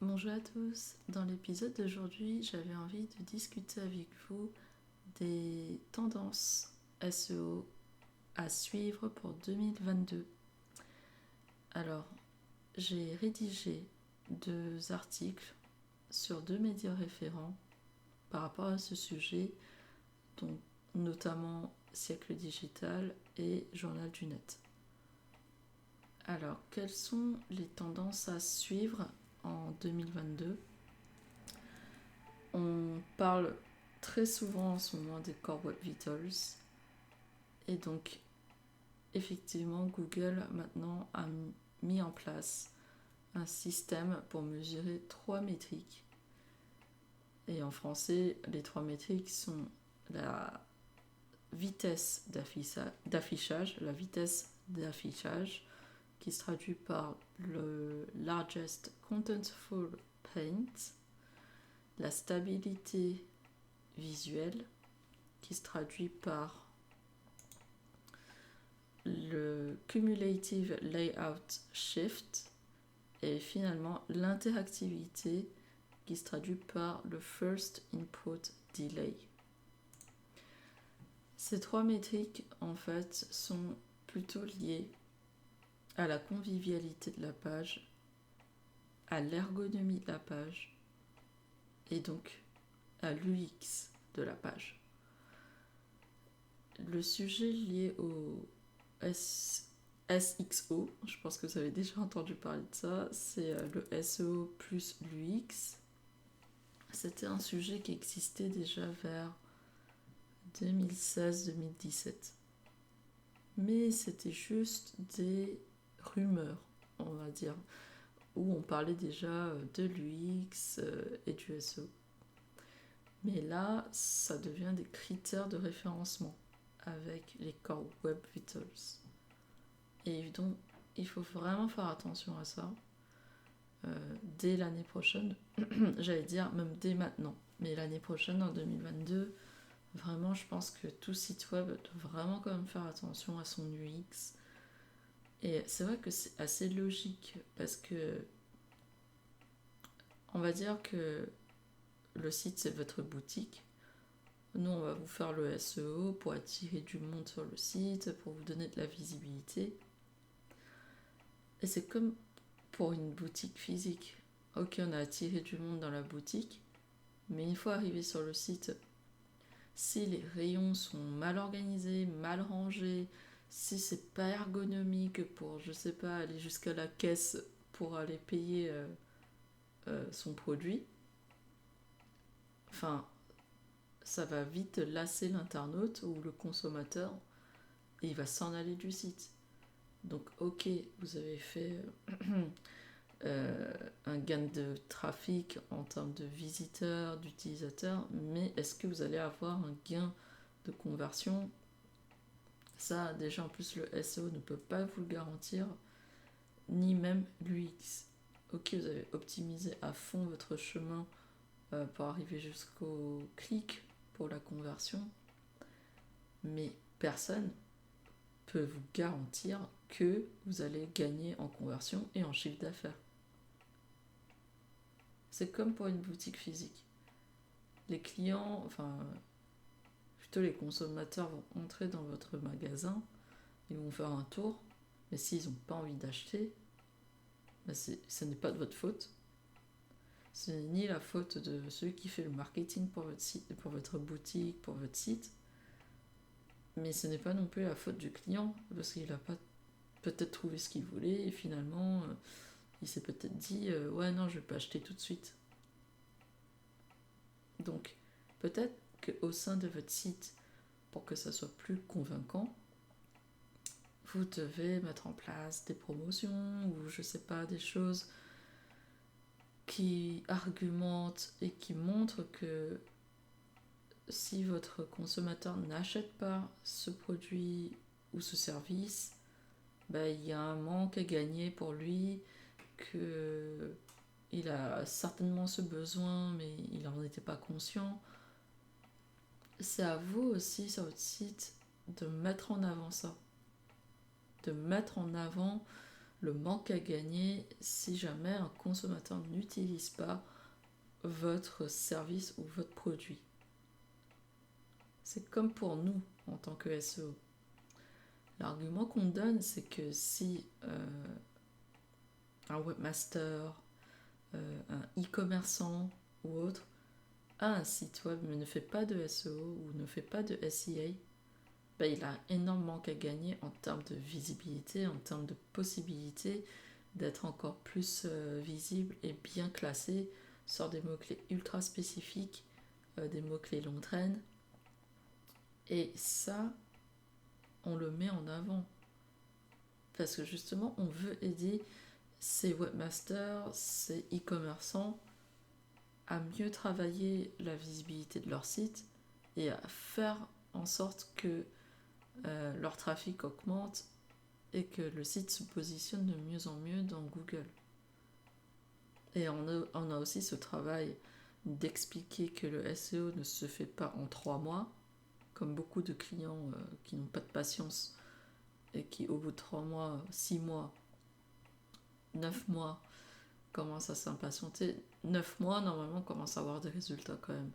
Bonjour à tous, dans l'épisode d'aujourd'hui j'avais envie de discuter avec vous des tendances SEO à suivre pour 2022. Alors j'ai rédigé 2 articles sur 2 médias référents par rapport à ce sujet, donc notamment Siècle Digital et Journal du Net. Alors quelles sont les tendances à suivre en 2022? On parle très souvent en ce moment des Core Web Vitals. Et donc, effectivement, Google maintenant a mis en place un système pour mesurer 3 métriques. Et en français, les 3 métriques sont la vitesse d'affichage, la vitesse d'affichage, qui se traduit par le largest contentful paint, la stabilité visuelle, qui se traduit par le cumulative layout shift, et finalement l'interactivité, qui se traduit par le first input delay. Ces 3 métriques en fait sont plutôt liées à la convivialité de la page, à l'ergonomie de la page et donc à l'UX de la page. Le sujet lié au SXO, je pense que vous avez déjà entendu parler de ça, c'est le SEO plus l'UX. C'était un sujet qui existait déjà vers 2016-2017. Mais c'était juste des rumeurs, on va dire, où on parlait déjà de l'UX et du SEO. Mais là, ça devient des critères de référencement avec les Core Web Vitals. Et donc, il faut vraiment faire attention à ça dès l'année prochaine. J'allais dire même dès maintenant. Mais l'année prochaine, en 2022, vraiment, je pense que tout site web doit vraiment quand même faire attention à son UX. Et c'est vrai que c'est assez logique parce que on va dire que le site, c'est votre boutique. Nous, on va vous faire le SEO pour attirer du monde sur le site, pour vous donner de la visibilité. Et c'est comme pour une boutique physique. Ok, on a attiré du monde dans la boutique, mais une fois arrivé sur le site, si les rayons sont mal organisés, mal rangés, si c'est pas ergonomique pour, je sais pas, aller jusqu'à la caisse pour aller payer son produit, enfin, ça va vite lasser l'internaute ou le consommateur et il va s'en aller du site. Donc ok, vous avez fait un gain de trafic en termes de visiteurs, d'utilisateurs, mais est-ce que vous allez avoir un gain de conversion? Ça, déjà en plus, le SEO ne peut pas vous le garantir, ni même l'UX. Ok, vous avez optimisé à fond votre chemin pour arriver jusqu'au clic pour la conversion, mais personne peut vous garantir que vous allez gagner en conversion et en chiffre d'affaires. C'est comme pour une boutique physique. Les clients, enfin plutôt les consommateurs vont entrer dans votre magasin, ils vont faire un tour, mais s'ils n'ont pas envie d'acheter, ce n'est pas de votre faute. Ce n'est ni la faute de celui qui fait le marketing pour votre site, pour votre boutique, pour votre site, mais ce n'est pas non plus la faute du client, parce qu'il n'a pas peut-être trouvé ce qu'il voulait, et finalement, il s'est peut-être dit ouais non, je vais pas acheter tout de suite. Donc, peut-être qu'au sein de votre site, pour que ça soit plus convaincant, vous devez mettre en place des promotions ou je sais pas, des choses qui argumentent et qui montrent que si votre consommateur n'achète pas ce produit ou ce service, il y a un manque à gagner pour lui, qu'il a certainement ce besoin mais il n'en était pas conscient. C'est à vous aussi sur votre site de mettre en avant ça, de mettre en avant le manque à gagner si jamais un consommateur n'utilise pas votre service ou votre produit. C'est comme pour nous en tant que SEO. L'argument qu'on donne, c'est que si un webmaster, un e-commerçant ou autre a un site web mais ne fait pas de SEO ou ne fait pas de SEA, ben il a énormément qu'à gagner en termes de visibilité, en termes de possibilité d'être encore plus visible et bien classé sur des mots-clés ultra spécifiques, des mots-clés longue traîne. Et ça, on le met en avant. Parce que justement, on veut aider ces webmasters, ces e-commerçants à mieux travailler la visibilité de leur site et à faire en sorte que leur trafic augmente et que le site se positionne de mieux en mieux dans Google. Et on a aussi ce travail d'expliquer que le SEO ne se fait pas en 3 mois, comme beaucoup de clients qui n'ont pas de patience et qui au bout de 3 mois, 6 mois, 9 mois commencent à s'impatienter. 9 mois, normalement, on commence à avoir des résultats quand même.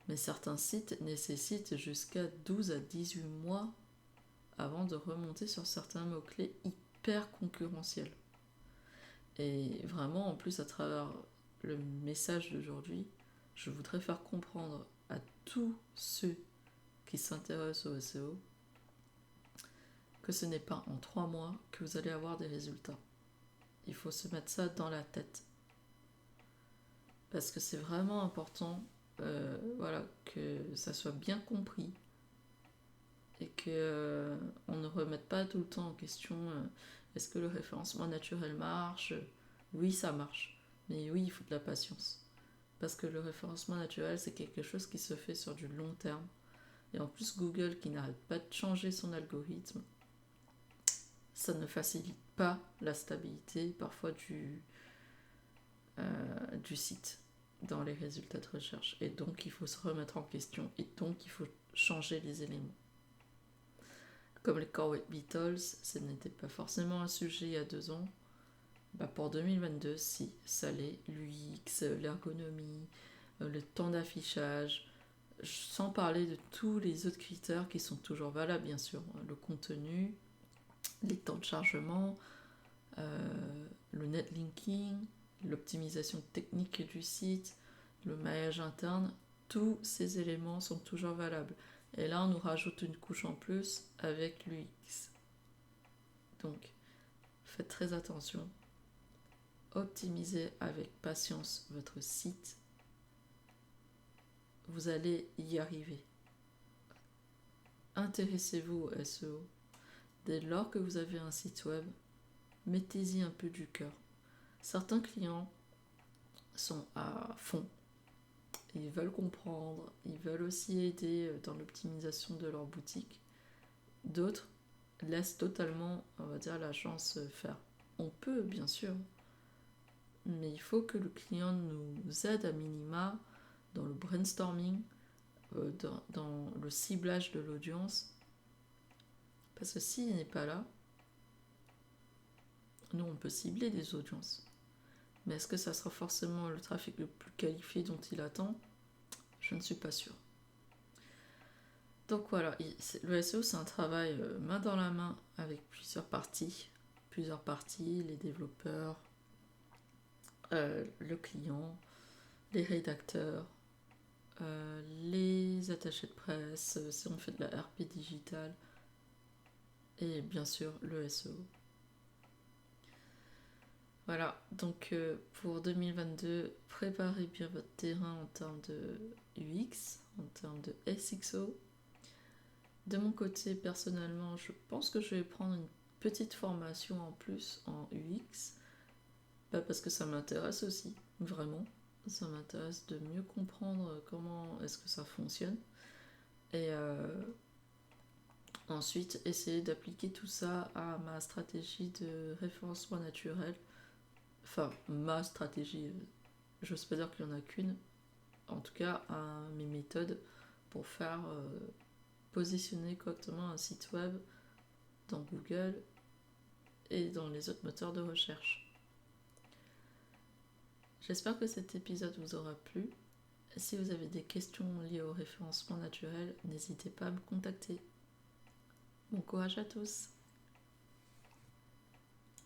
Mais certains sites nécessitent jusqu'à 12 à 18 mois avant de remonter sur certains mots-clés hyper concurrentiels. Et vraiment, en plus, à travers le message d'aujourd'hui, je voudrais faire comprendre à tous ceux qui s'intéressent au SEO que ce n'est pas en 3 mois que vous allez avoir des résultats. Il faut se mettre ça dans la tête. Parce que c'est vraiment important que ça soit bien compris et qu'on ne remette pas tout le temps en question est-ce que le référencement naturel marche ? Oui, ça marche. Mais oui, il faut de la patience. Parce que le référencement naturel, c'est quelque chose qui se fait sur du long terme. Et en plus, Google, qui n'arrête pas de changer son algorithme, ça ne facilite pas la stabilité parfois du site dans les résultats de recherche. Et donc, il faut se remettre en question. Et donc, il faut changer les éléments. Comme les Core Web Vitals, ce n'était pas forcément un sujet il y a 2 ans. Bah pour 2022, si, ça l'est. L'UX, l'ergonomie, le temps d'affichage, sans parler de tous les autres critères qui sont toujours valables, bien sûr. Le contenu, les temps de chargement, le netlinking, l'optimisation technique du site, le maillage interne, tous ces éléments sont toujours valables. Et là, on nous rajoute une couche en plus avec l'UX. Donc, faites très attention. Optimisez avec patience votre site. Vous allez y arriver. Intéressez-vous au SEO. Dès lors que vous avez un site web, mettez-y un peu du cœur. Certains clients sont à fond. Ils veulent comprendre, ils veulent aussi aider dans l'optimisation de leur boutique. D'autres laissent totalement, on va dire, la chance faire. On peut, bien sûr, mais il faut que le client nous aide à minima dans le brainstorming, dans le ciblage de l'audience. Parce que s'il n'est pas là, nous, on peut cibler des audiences. Mais est-ce que ça sera forcément le trafic le plus qualifié dont il attend ? Je ne suis pas sûre. Donc voilà, le SEO, c'est un travail main dans la main avec plusieurs parties. Les développeurs, le client, les rédacteurs, les attachés de presse, si on fait de la RP digitale, et bien sûr le SEO. Voilà, donc pour 2022, préparez bien votre terrain en termes de UX, en termes de SXO. De mon côté, personnellement, je pense que je vais prendre une petite formation en plus en UX, parce que ça m'intéresse aussi, vraiment. Ça m'intéresse de mieux comprendre comment est-ce que ça fonctionne. Et ensuite, essayer d'appliquer tout ça à ma stratégie de référencement naturel. Enfin, ma stratégie, je n'ose pas dire qu'il n'y en a qu'une, en tout cas à mes méthodes pour faire positionner correctement un site web dans Google et dans les autres moteurs de recherche. J'espère que cet épisode vous aura plu. Si vous avez des questions liées au référencement naturel, n'hésitez pas à me contacter. Bon courage à tous!